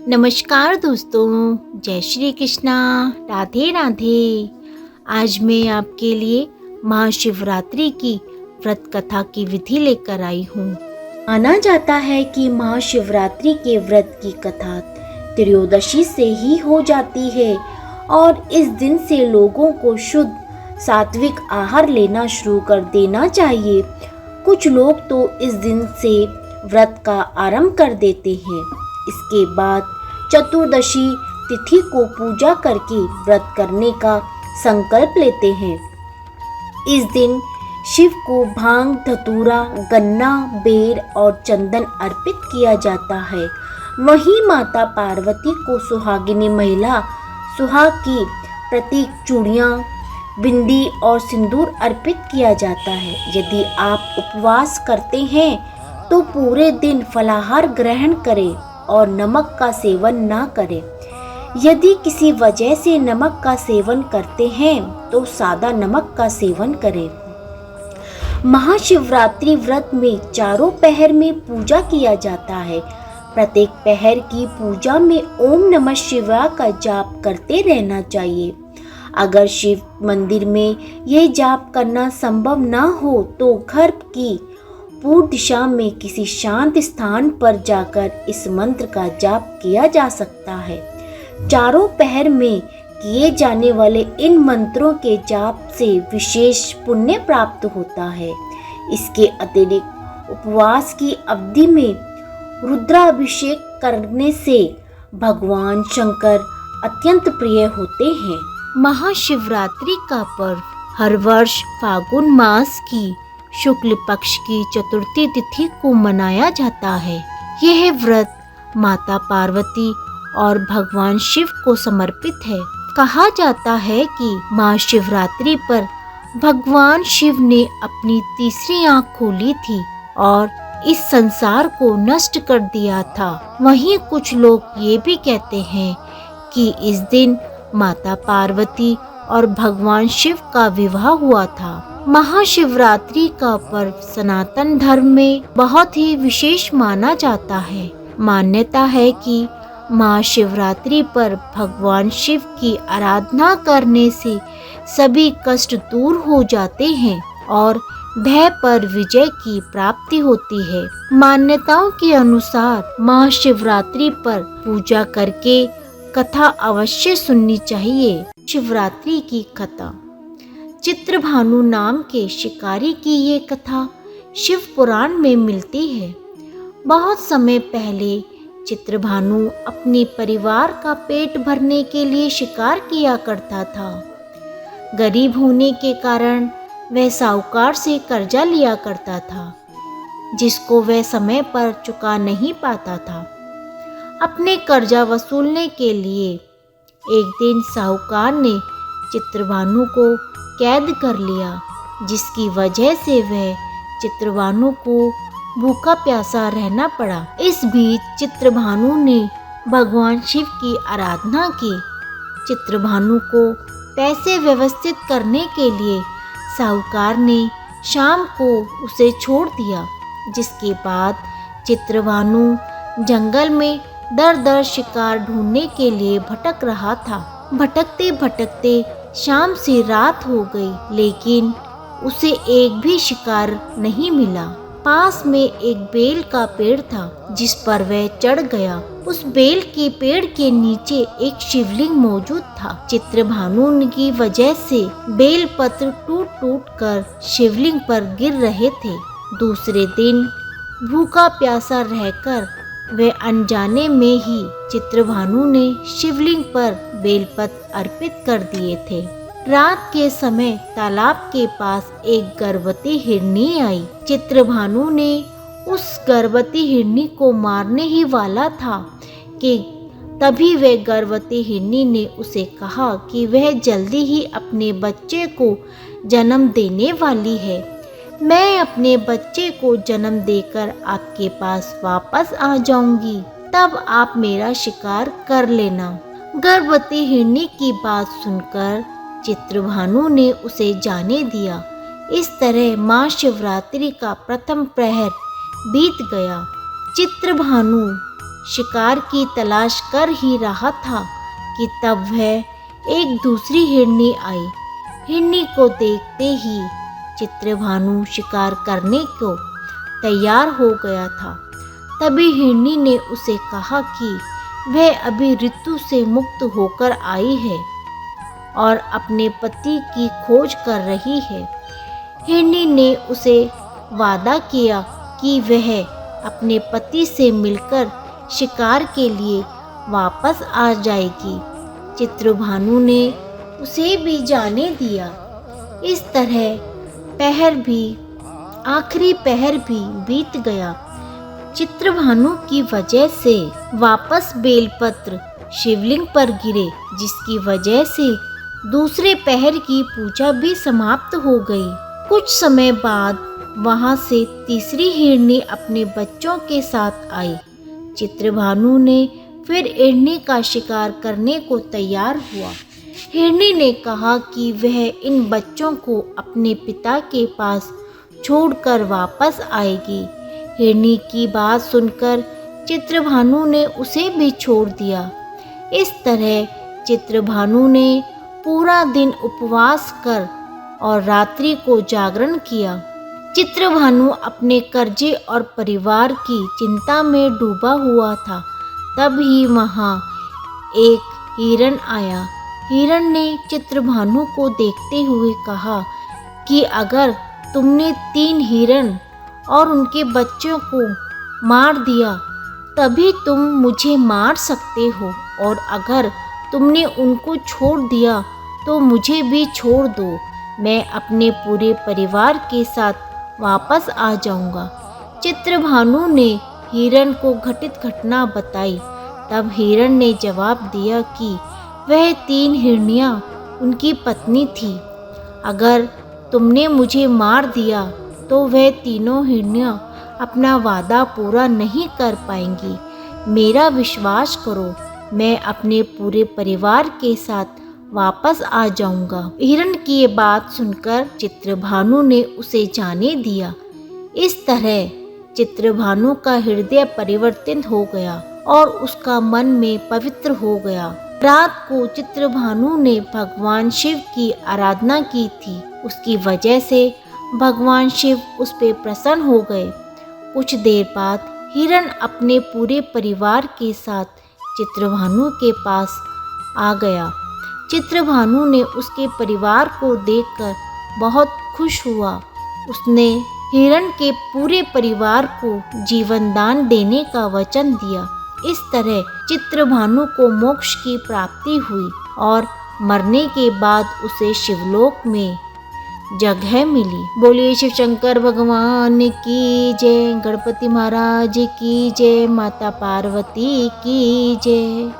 नमस्कार दोस्तों, जय श्री कृष्णा, राधे राधे। आज मैं आपके लिए महाशिवरात्रि की व्रत कथा की विधि लेकर आई हूँ। माना जाता है कि महाशिवरात्रि के व्रत की कथा त्रयोदशी से ही हो जाती है और इस दिन से लोगों को शुद्ध सात्विक आहार लेना शुरू कर देना चाहिए। कुछ लोग तो इस दिन से व्रत का आरंभ कर देते हैं। इसके बाद चतुर्दशी तिथि को पूजा करके व्रत करने का संकल्प लेते हैं। इस दिन शिव को भांग, धतूरा, गन्ना, बेर और चंदन अर्पित किया जाता है। वहीं माता पार्वती को सुहागिनी महिला सुहाग की प्रतीक चूड़ियाँ, बिंदी और सिंदूर अर्पित किया जाता है। यदि आप उपवास करते हैं तो पूरे दिन फलाहार ग्रहण करें और नमक का सेवन ना करें। यदि किसी वजह से नमक का सेवन करते हैं तो सादा नमक का सेवन करें। महाशिवरात्रि व्रत में चारों पहर में पूजा किया जाता है। प्रत्येक पहर की पूजा में ओम नमः शिवाय का जाप करते रहना चाहिए। अगर शिव मंदिर में यह जाप करना संभव ना हो तो घर की पूर्व दिशा में किसी शांत स्थान पर जाकर इस मंत्र का जाप किया जा सकता है। चारों पहर में किए जाने वाले इन मंत्रों के जाप से विशेष पुण्य प्राप्त होता है। इसके अतिरिक्त उपवास की अवधि में रुद्राभिषेक करने से भगवान शंकर अत्यंत प्रिय होते हैं। महाशिवरात्रि का पर्व हर वर्ष फागुन मास की शुक्ल पक्ष की चतुर्थी तिथि को मनाया जाता है। यह व्रत माता पार्वती और भगवान शिव को समर्पित है। कहा जाता है कि महाशिवरात्रि पर भगवान शिव ने अपनी तीसरी आंख खोली थी और इस संसार को नष्ट कर दिया था। वहीं कुछ लोग ये भी कहते हैं कि इस दिन माता पार्वती और भगवान शिव का विवाह हुआ था। महाशिवरात्रि का पर्व सनातन धर्म में बहुत ही विशेष माना जाता है। मान्यता है कि महाशिवरात्रि पर भगवान शिव की आराधना करने से सभी कष्ट दूर हो जाते हैं और भय पर विजय की प्राप्ति होती है। मान्यताओं के अनुसार महाशिवरात्रि पर पूजा करके कथा अवश्य सुननी चाहिए। शिवरात्रि की कथा। चित्रभानु नाम के शिकारी की ये कथा शिव पुराण में मिलती है। बहुत समय पहले चित्रभानु अपने परिवार का पेट भरने के लिए शिकार किया करता था। गरीब होने के कारण वह साहूकार से कर्जा लिया करता था, जिसको वह समय पर चुका नहीं पाता था। अपने कर्जा वसूलने के लिए एक दिन साहूकार ने चित्रभानु को कैद कर लिया, जिसकी वजह से वह चित्रभानु को भूखा प्यासा रहना पड़ा। इस बीच चित्रभानु ने भगवान शिव की आराधना की। चित्रभानु को पैसे व्यवस्थित करने के लिए साहूकार ने शाम को उसे छोड़ दिया, जिसके बाद चित्रभानु जंगल में दर दर शिकार ढूंढने के लिए भटक रहा था। भटकते भटकते शाम से रात हो गई, लेकिन उसे एक भी शिकार नहीं मिला। पास में एक बेल का पेड़ था, जिस पर वह चढ़ गया। उस बेल के पेड़ के नीचे एक शिवलिंग मौजूद था। चित्रभानु की वजह से बेल पत्र टूट टूट कर शिवलिंग पर गिर रहे थे। दूसरे दिन भूखा प्यासा रहकर वह अनजाने में ही चित्रभानु ने शिवलिंग पर बेलपत्र अर्पित कर दिए थे। रात के समय तालाब के पास एक गर्भवती हिरनी आई। चित्रभानु ने उस गर्भवती हिरनी को मारने ही वाला था कि तभी वह गर्भवती हिरनी ने उसे कहा कि वह जल्दी ही अपने बच्चे को जन्म देने वाली है। मैं अपने बच्चे को जन्म देकर आपके पास वापस आ जाऊंगी, तब आप मेरा शिकार कर लेना। गर्भवती हिरनी की बात सुनकर चित्रभानु ने उसे जाने दिया। इस तरह महाशिवरात्रि का प्रथम प्रहर बीत गया। चित्रभानु शिकार की तलाश कर ही रहा था कि तब वह एक दूसरी हिरनी आई। हिरनी को देखते ही चित्रभानु शिकार करने को तैयार हो गया था। तभी हिरनी ने उसे कहा कि वह अभी ऋतु से मुक्त होकर आई है और अपने पति की खोज कर रही है। हिरनी ने उसे वादा किया कि वह अपने पति से मिलकर शिकार के लिए वापस आ जाएगी। चित्रभानु ने उसे भी जाने दिया। इस तरह आखिरी पहर भी बीत गया। चित्रभानु की वजह से वापस बेलपत्र शिवलिंग पर गिरे, जिसकी वजह से दूसरे पहर की पूजा भी समाप्त हो गई। कुछ समय बाद वहां से तीसरी हिरनी अपने बच्चों के साथ आई। चित्रभानु ने फिर हिरनी का शिकार करने को तैयार हुआ। हिरनी ने कहा कि वह इन बच्चों को अपने पिता के पास छोड़कर वापस आएगी। हिरनी की बात सुनकर चित्रभानु ने उसे भी छोड़ दिया। इस तरह चित्रभानु ने पूरा दिन उपवास कर और रात्रि को जागरण किया। चित्रभानु अपने कर्जे और परिवार की चिंता में डूबा हुआ था। तभी वहाँ एक हिरण आया। हिरण ने चित्रभानु को देखते हुए कहा कि अगर तुमने 3 हिरण और उनके बच्चों को मार दिया तभी तुम मुझे मार सकते हो, और अगर तुमने उनको छोड़ दिया तो मुझे भी छोड़ दो। मैं अपने पूरे परिवार के साथ वापस आ जाऊंगा। चित्रभानु ने हिरण को घटित घटना बताई। तब हिरण ने जवाब दिया कि वह 3 हिरनियां उनकी पत्नी थी। अगर तुमने मुझे मार दिया तो वह तीनों हिरनियां अपना वादा पूरा नहीं कर पाएंगी। मेरा विश्वास करो, मैं अपने पूरे परिवार के साथ वापस आ जाऊंगा। हिरण की ये बात सुनकर चित्रभानु ने उसे जाने दिया। इस तरह चित्रभानु का हृदय परिवर्तित हो गया और उसका मन में पवित्र हो गया। रात को चित्रभानु ने भगवान शिव की आराधना की थी। उसकी वजह से भगवान शिव उस पर प्रसन्न हो गए। कुछ देर बाद हिरण अपने पूरे परिवार के साथ चित्रभानु के पास आ गया। चित्रभानु ने उसके परिवार को देखकर बहुत खुश हुआ। उसने हिरण के पूरे परिवार को जीवन दान देने का वचन दिया। इस तरह चित्रभानु को मोक्ष की प्राप्ति हुई और मरने के बाद उसे शिवलोक में जगह मिली। बोलिए शिव शंकर भगवान की जय, गणपति महाराज की जय, माता पार्वती की जय।